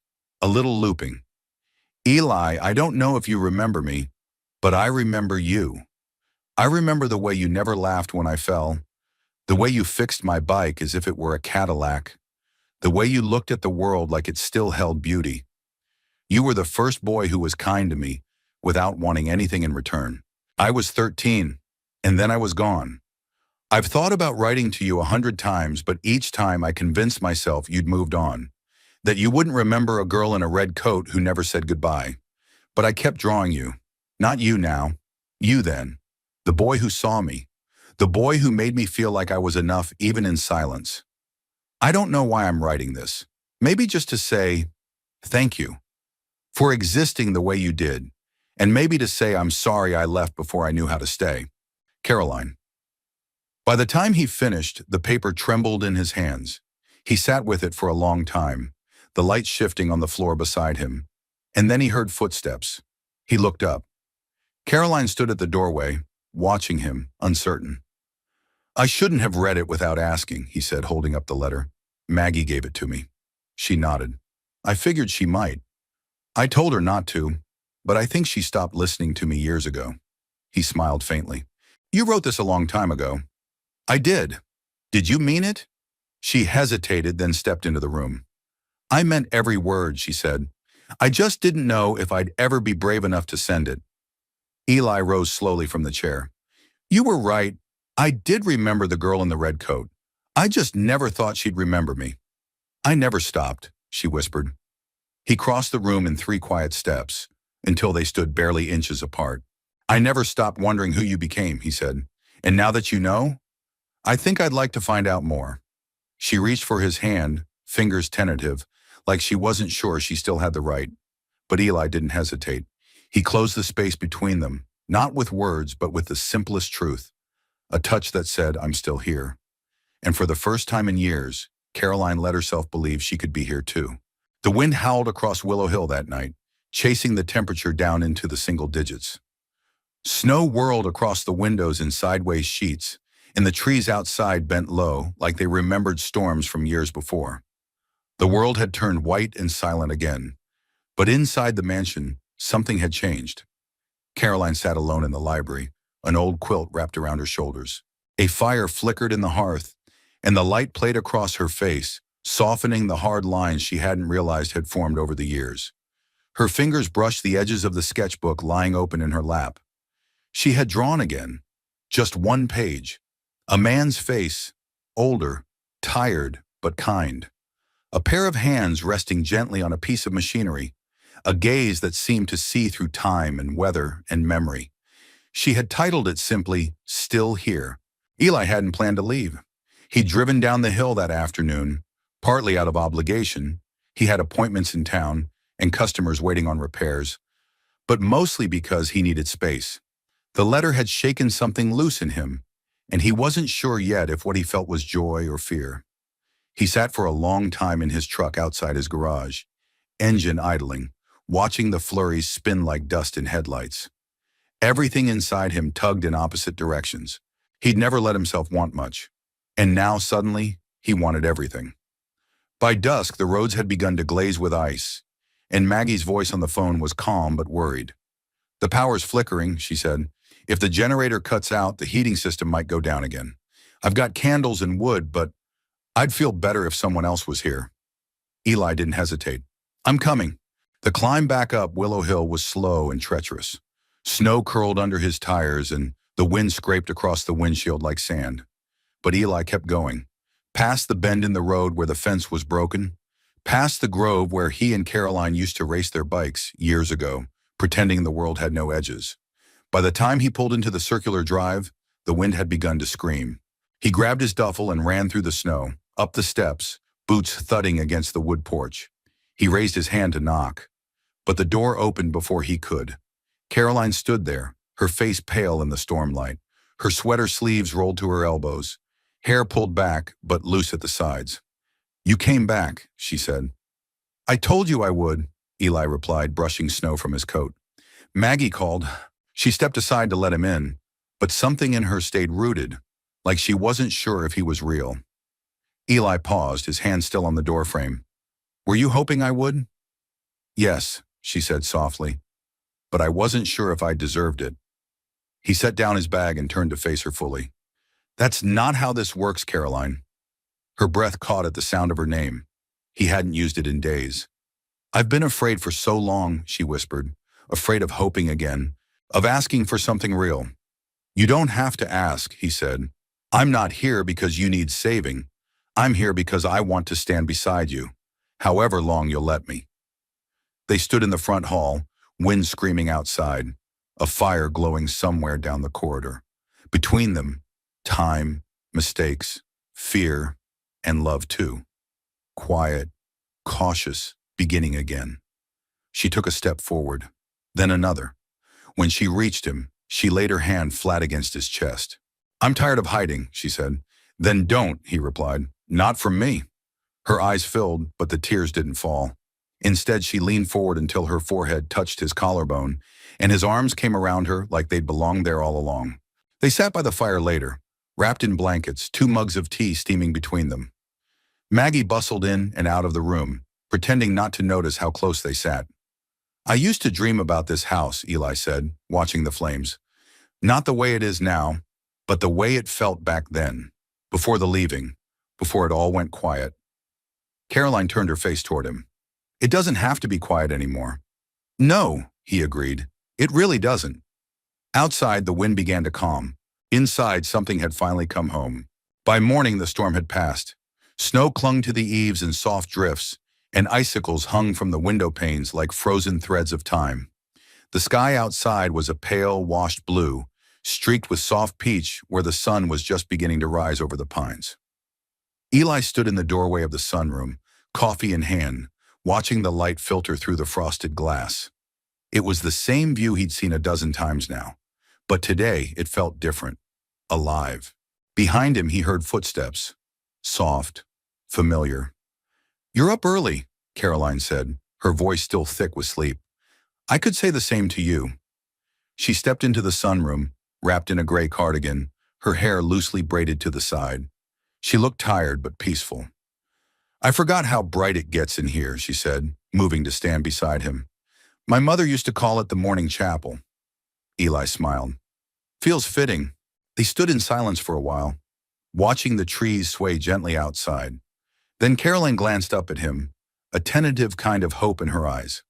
a little looping. "Eli, I don't know if you remember me, but I remember you. I remember the way you never laughed when I fell, the way you fixed my bike as if it were a Cadillac, the way you looked at the world like it still held beauty. You were the first boy who was kind to me without wanting anything in return. I was 13, and then I was gone. I've thought about writing to you 100 times, but each time I convinced myself you'd moved on, that you wouldn't remember a girl in a red coat who never said goodbye. But I kept drawing you. Not you now. You then. The boy who saw me. The boy who made me feel like I was enough even in silence. I don't know why I'm writing this. Maybe just to say thank you for existing the way you did, and maybe to say I'm sorry I left before I knew how to stay. Caroline." By the time he finished, the paper trembled in his hands. He sat with it for a long time, the light shifting on the floor beside him. And then he heard footsteps. He looked up. Caroline stood at the doorway, watching him, uncertain. "I shouldn't have read it without asking," he said, holding up the letter. "Maggie gave it to me." She nodded. "I figured she might. I told her not to, but I think she stopped listening to me years ago." He smiled faintly. "You wrote this a long time ago." "I did. Did you mean it?" She hesitated, then stepped into the room. "I meant every word," she said. "I just didn't know if I'd ever be brave enough to send it." Eli rose slowly from the chair. "You were right. I did remember the girl in the red coat. I just never thought she'd remember me." "I never stopped," she whispered. He crossed the room in 3 quiet steps, until they stood barely inches apart. "I never stopped wondering who you became," he said. "And now that you know, I think I'd like to find out more." She reached for his hand, fingers tentative, like she wasn't sure she still had the right. But Eli didn't hesitate. He closed the space between them, not with words, but with the simplest truth. A touch that said, "I'm still here." And for the first time in years, Caroline let herself believe she could be here too. The wind howled across Willow Hill that night, chasing the temperature down into the single digits. Snow whirled across the windows in sideways sheets, and the trees outside bent low like they remembered storms from years before. The world had turned white and silent again. But inside the mansion, something had changed. Caroline sat alone in the library, an old quilt wrapped around her shoulders. A fire flickered in the hearth, and the light played across her face, softening the hard lines she hadn't realized had formed over the years. Her fingers brushed the edges of the sketchbook lying open in her lap. She had drawn again. Just one page. A man's face, older, tired, but kind. A pair of hands resting gently on a piece of machinery, a gaze that seemed to see through time and weather and memory. She had titled it simply, Still Here. Eli hadn't planned to leave. He'd driven down the hill that afternoon, partly out of obligation. He had appointments in town and customers waiting on repairs, but mostly because he needed space. The letter had shaken something loose in him, and he wasn't sure yet if what he felt was joy or fear. He sat for a long time in his truck outside his garage, engine idling, watching the flurries spin like dust in headlights. Everything inside him tugged in opposite directions. He'd never let himself want much. And now, suddenly, he wanted everything. By dusk, the roads had begun to glaze with ice, and Maggie's voice on the phone was calm but worried. "The power's flickering," she said. "If the generator cuts out, the heating system might go down again. I've got candles and wood, but I'd feel better if someone else was here." Eli didn't hesitate. "I'm coming." The climb back up Willow Hill was slow and treacherous. Snow curled under his tires and the wind scraped across the windshield like sand. But Eli kept going. Past the bend in the road where the fence was broken, past the grove where he and Caroline used to race their bikes years ago, pretending the world had no edges. By the time he pulled into the circular drive, the wind had begun to scream. He grabbed his duffel and ran through the snow, up the steps, boots thudding against the wood porch. He raised his hand to knock, but the door opened before he could. Caroline stood there, her face pale in the stormlight, her sweater sleeves rolled to her elbows, hair pulled back but loose at the sides. "You came back," she said. "I told you I would," Eli replied, brushing snow from his coat. "Maggie called." She stepped aside to let him in, but something in her stayed rooted, like she wasn't sure if he was real. Eli paused, his hand still on the doorframe. "Were you hoping I would?" "Yes," she said softly, "but I wasn't sure if I deserved it." He set down his bag and turned to face her fully. "That's not how this works, Caroline." Her breath caught at the sound of her name. He hadn't used it in days. "I've been afraid for so long," she whispered, afraid of hoping again, of asking for something real. "You don't have to ask," he said. "I'm not here because you need saving. I'm here because I want to stand beside you, however long you'll let me." They stood in the front hall, wind screaming outside, a fire glowing somewhere down the corridor. Between them, time, mistakes, fear, and love too. Quiet, cautious, beginning again. She took a step forward, then another. When she reached him, she laid her hand flat against his chest. "I'm tired of hiding," she said. "Then don't," he replied. "Not from me." Her eyes filled, but the tears didn't fall. Instead, she leaned forward until her forehead touched his collarbone, and his arms came around her like they'd belonged there all along. They sat by the fire later, wrapped in blankets, 2 mugs of tea steaming between them. Maggie bustled in and out of the room, pretending not to notice how close they sat. "I used to dream about this house," Eli said, watching the flames. "Not the way it is now, but the way it felt back then, before the leaving, before it all went quiet." Caroline turned her face toward him. "It doesn't have to be quiet anymore." "No," he agreed. "It really doesn't." Outside, the wind began to calm. Inside, something had finally come home. By morning, the storm had passed. Snow clung to the eaves in soft drifts, and icicles hung from the window panes like frozen threads of time. The sky outside was a pale, washed blue, streaked with soft peach where the sun was just beginning to rise over the pines. Eli stood in the doorway of the sunroom, coffee in hand, watching the light filter through the frosted glass. It was the same view he'd seen a dozen times now, but today it felt different, alive. Behind him, he heard footsteps, soft, familiar. "You're up early," Caroline said, her voice still thick with sleep. "I could say the same to you." She stepped into the sunroom, wrapped in a gray cardigan, her hair loosely braided to the side. She looked tired but peaceful. "I forgot how bright it gets in here," she said, moving to stand beside him. "My mother used to call it the morning chapel." Eli smiled. "Feels fitting." They stood in silence for a while, watching the trees sway gently outside. Then Caroline glanced up at him, a tentative kind of hope in her eyes.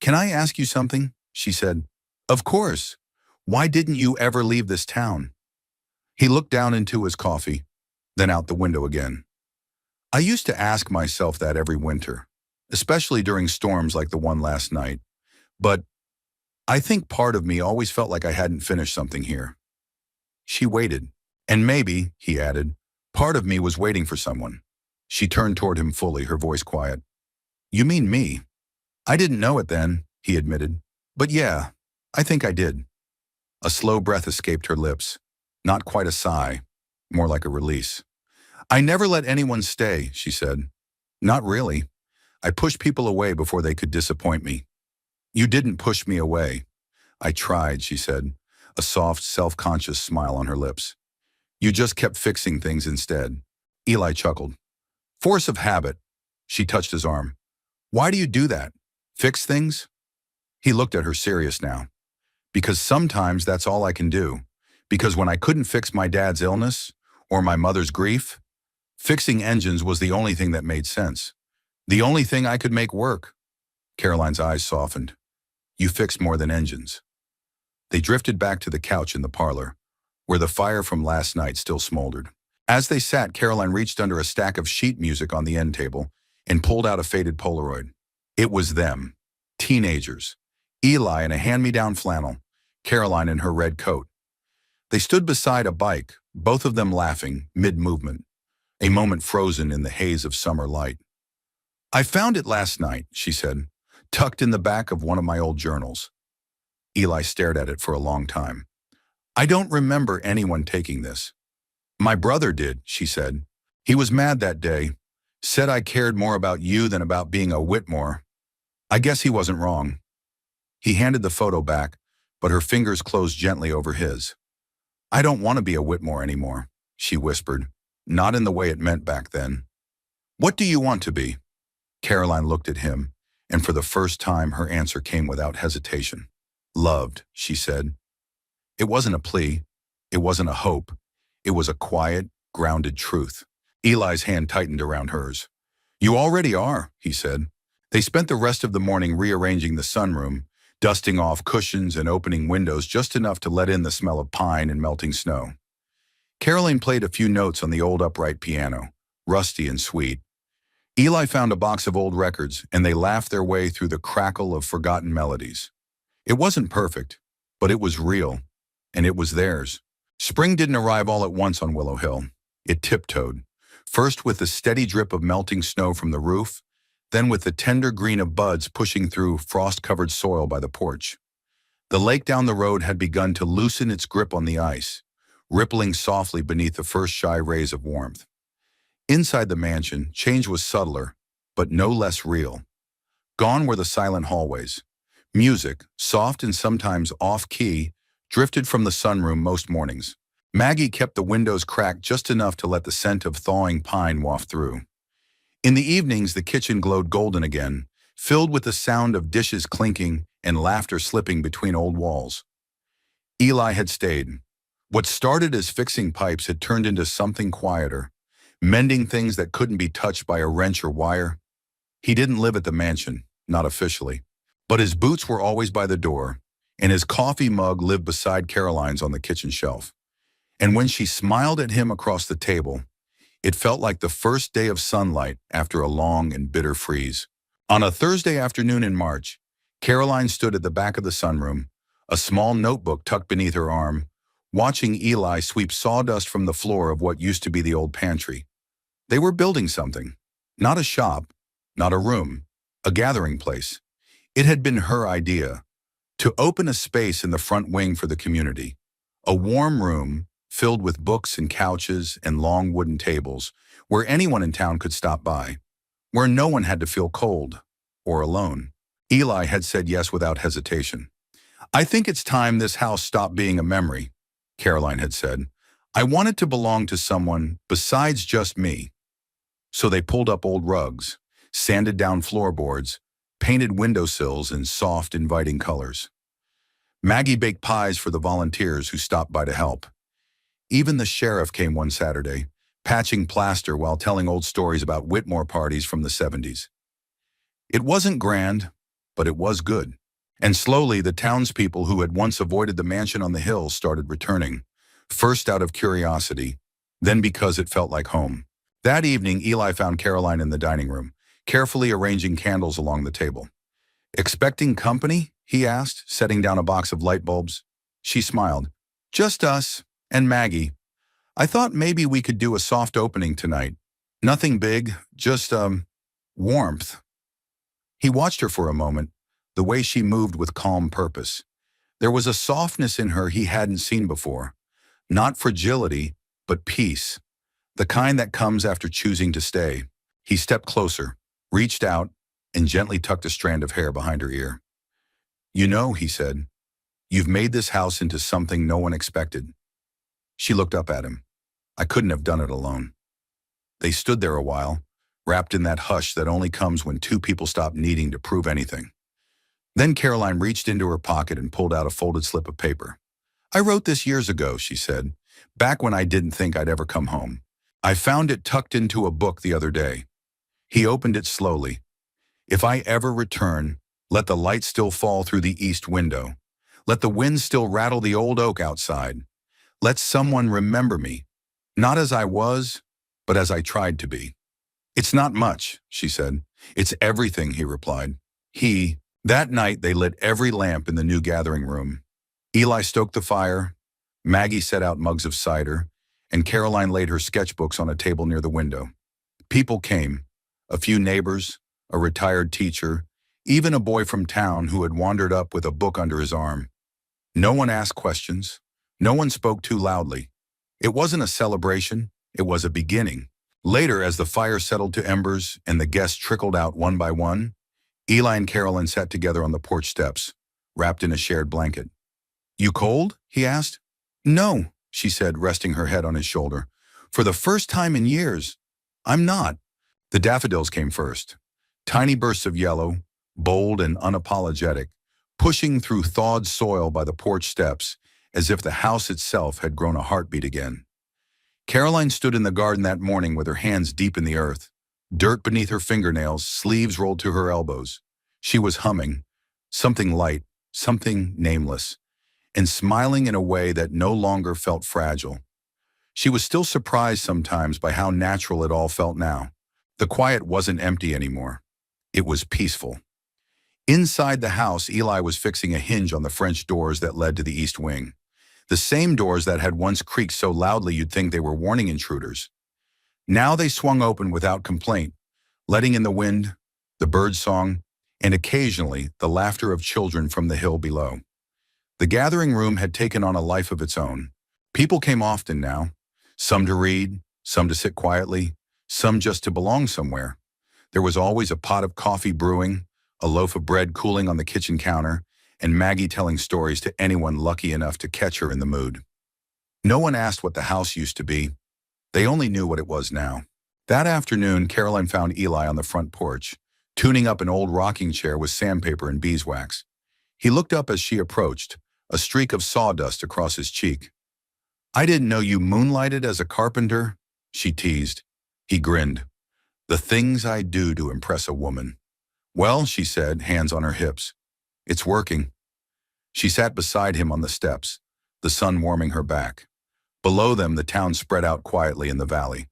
"Can I ask you something?" she said. "Of course. Why didn't you ever leave this town?" He looked down into his coffee. then out the window again. I used to ask myself that every winter, especially during storms like the one last night. But I think part of me always felt like I hadn't finished something here. She waited. And maybe, he added, part of me was waiting for someone. She turned toward him fully, her voice quiet. You mean me? I didn't know it then, he admitted. But yeah, I think I did. A slow breath escaped her lips. Not quite a sigh, more like a release. I never let anyone stay, she said. Not really. I pushed people away before they could disappoint me. You didn't push me away. I tried, she said, a soft, self-conscious smile on her lips. You just kept fixing things instead. Eli chuckled. Force of habit. She touched his arm. Why do you do that? Fix things? He looked at her serious now. Because sometimes that's all I can do. Because when I couldn't fix my dad's illness or my mother's grief, fixing engines was the only thing that made sense. The only thing I could make work. Caroline's eyes softened. You fixed more than engines. They drifted back to the couch in the parlor, where the fire from last night still smoldered. As they sat, Caroline reached under a stack of sheet music on the end table and pulled out a faded Polaroid. It was them, teenagers. Eli in a hand-me-down flannel, Caroline in her red coat. They stood beside a bike, both of them laughing, mid-movement, a moment frozen in the haze of summer light. I found it last night, she said, tucked in the back of one of my old journals. Eli stared at it for a long time. I don't remember anyone taking this. My brother did, she said. He was mad that day, said I cared more about you than about being a Whitmore. I guess he wasn't wrong. He handed the photo back, but her fingers closed gently over his. I don't want to be a Whitmore anymore, she whispered, not in the way it meant back then. What do you want to be? Caroline looked at him, and for the first time her answer came without hesitation. Loved, she said. It wasn't a plea. It wasn't a hope. It was a quiet, grounded truth. Eli's hand tightened around hers. You already are, he said. They spent the rest of the morning rearranging the sunroom, dusting off cushions and opening windows just enough to let in the smell of pine and melting snow. Caroline played a few notes on the old upright piano, rusty and sweet. Eli found a box of old records, and they laughed their way through the crackle of forgotten melodies. It wasn't perfect, but it was real, and it was theirs. Spring didn't arrive all at once on Willow Hill. It tiptoed, first with the steady drip of melting snow from the roof, then with the tender green of buds pushing through frost-covered soil by the porch. The lake down the road had begun to loosen its grip on the ice, rippling softly beneath the first shy rays of warmth. Inside the mansion, change was subtler, but no less real. Gone were the silent hallways. Music, soft and sometimes off-key, drifted from the sunroom most mornings. Maggie kept the windows cracked just enough to let the scent of thawing pine waft through. In the evenings, the kitchen glowed golden again, filled with the sound of dishes clinking and laughter slipping between old walls. Eli had stayed. What started as fixing pipes had turned into something quieter, mending things that couldn't be touched by a wrench or wire. He didn't live at the mansion, not officially. But his boots were always by the door, and his coffee mug lived beside Caroline's on the kitchen shelf. And when she smiled at him across the table, it felt like the first day of sunlight after a long and bitter freeze. On a Thursday afternoon in March, Caroline stood at the back of the sunroom, a small notebook tucked beneath her arm, watching Eli sweep sawdust from the floor of what used to be the old pantry. They were building something. Not a shop, not a room, a gathering place. It had been her idea, to open a space in the front wing for the community, a warm room filled with books and couches and long wooden tables where anyone in town could stop by, where no one had to feel cold or alone. Eli had said yes without hesitation. I think it's time this house stopped being a memory, Caroline had said. I want it to belong to someone besides just me. So they pulled up old rugs, sanded down floorboards, painted windowsills in soft, inviting colors. Maggie baked pies for the volunteers who stopped by to help. Even the sheriff came one Saturday, patching plaster while telling old stories about Whitmore parties from the 70s. It wasn't grand, but it was good. And slowly the townspeople who had once avoided the mansion on the hill started returning, first out of curiosity, then because it felt like home. That evening, Eli found Caroline in the dining room, carefully arranging candles along the table. "Expecting company?" he asked, setting down a box of light bulbs. She smiled. "Just us and Maggie. I thought maybe we could do a soft opening tonight. Nothing big, just, warmth." He watched her for a moment, the way she moved with calm purpose. There was a softness in her he hadn't seen before. Not fragility, but peace. The kind that comes after choosing to stay. He stepped closer, reached out, and gently tucked a strand of hair behind her ear. "You know," he said, "you've made this house into something no one expected." She looked up at him. "I couldn't have done it alone." They stood there a while, wrapped in that hush that only comes when two people stop needing to prove anything. Then Caroline reached into her pocket and pulled out a folded slip of paper. "I wrote this years ago," she said, "back when I didn't think I'd ever come home. I found it tucked into a book the other day." He opened it slowly. "If I ever return, let the light still fall through the east window. Let the wind still rattle the old oak outside. Let someone remember me, not as I was, but as I tried to be." "It's not much," she said. "It's everything," he replied. That night they lit every lamp in the new gathering room. Eli stoked the fire, Maggie set out mugs of cider, and Caroline laid her sketchbooks on a table near the window. People came, a few neighbors, a retired teacher, even a boy from town who had wandered up with a book under his arm. No one asked questions. No one spoke too loudly. It wasn't a celebration, it was a beginning. Later, as the fire settled to embers and the guests trickled out one by one, Eli and Caroline sat together on the porch steps, wrapped in a shared blanket. "You cold?" he asked. "No," she said, resting her head on his shoulder. "For the first time in years, I'm not." The daffodils came first. Tiny bursts of yellow, bold and unapologetic, pushing through thawed soil by the porch steps as if the house itself had grown a heartbeat again. Caroline stood in the garden that morning with her hands deep in the earth, dirt beneath her fingernails, sleeves rolled to her elbows. She was humming, something light, something nameless, and smiling in a way that no longer felt fragile. She was still surprised sometimes by how natural it all felt now. The quiet wasn't empty anymore. It was peaceful. Inside the house, Eli was fixing a hinge on the French doors that led to the east wing. The same doors that had once creaked so loudly you'd think they were warning intruders. Now they swung open without complaint, letting in the wind, the bird song, and occasionally the laughter of children from the hill below. The gathering room had taken on a life of its own. People came often now, some to read, some to sit quietly, some just to belong somewhere. There was always a pot of coffee brewing, a loaf of bread cooling on the kitchen counter, and Maggie telling stories to anyone lucky enough to catch her in the mood. No one asked what the house used to be. They only knew what it was now. That afternoon, Caroline found Eli on the front porch, tuning up an old rocking chair with sandpaper and beeswax. He looked up as she approached, a streak of sawdust across his cheek. "I didn't know you moonlighted as a carpenter," she teased. He grinned. "The things I do to impress a woman." "Well," she said, hands on her hips, "it's working." She sat beside him on the steps, the sun warming her back. Below them, the town spread out quietly in the valley,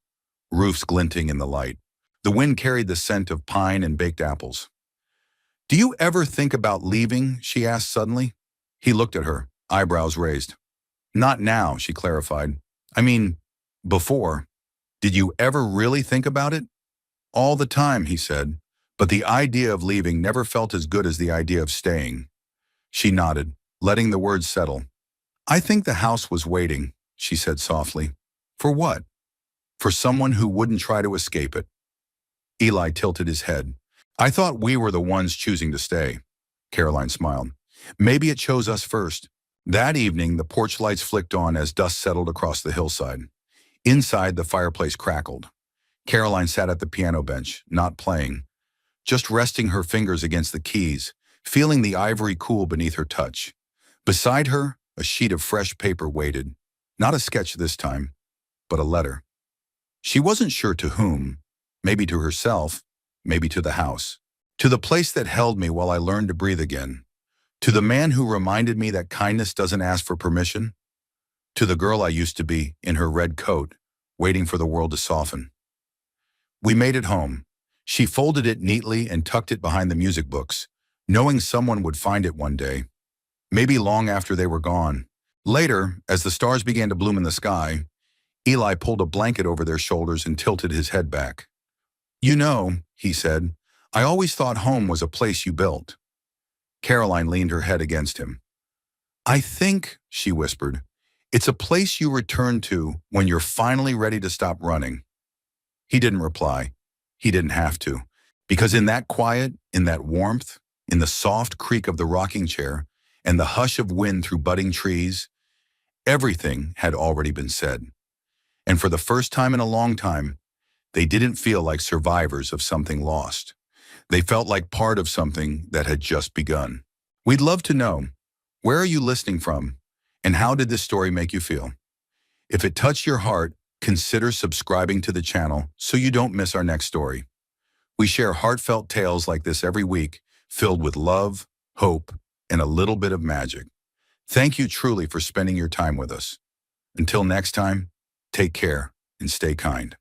roofs glinting in the light. The wind carried the scent of pine and baked apples. "Do you ever think about leaving?" she asked suddenly. He looked at her, eyebrows raised. "Not now," she clarified. "I mean, before. Did you ever really think about it?" "All the time," he said, "but the idea of leaving never felt as good as the idea of staying." She nodded, letting the words settle. "I think the house was waiting," she said softly. "For what?" "For someone who wouldn't try to escape it." Eli tilted his head. "I thought we were the ones choosing to stay." Caroline smiled. "Maybe it chose us first." That evening, the porch lights flicked on as dust settled across the hillside. Inside, the fireplace crackled. Caroline sat at the piano bench, not playing, just resting her fingers against the keys, feeling the ivory cool beneath her touch. Beside her, a sheet of fresh paper waited. Not a sketch this time, but a letter. She wasn't sure to whom, maybe to herself, maybe to the house. "To the place that held me while I learned to breathe again. To the man who reminded me that kindness doesn't ask for permission. To the girl I used to be, in her red coat, waiting for the world to soften. We made it home. She folded it neatly and tucked it behind the music books, knowing someone would find it one day, maybe long after they were gone. Later, as the stars began to bloom in the sky, Eli pulled a blanket over their shoulders and tilted his head back. "You know," he said, "I always thought home was a place you built." Caroline leaned her head against him. "I think," she whispered, "it's a place you return to when you're finally ready to stop running." He didn't reply. He didn't have to. Because in that quiet, in that warmth, in the soft creak of the rocking chair, and the hush of wind through budding trees, everything had already been said. And for the first time in a long time, they didn't feel like survivors of something lost. They felt like part of something that had just begun. We'd love to know, where are you listening from, and how did this story make you feel? If it touched your heart, consider subscribing to the channel so you don't miss our next story. We share heartfelt tales like this every week, filled with love, hope, and a little bit of magic. Thank you truly for spending your time with us. Until next time, take care and stay kind.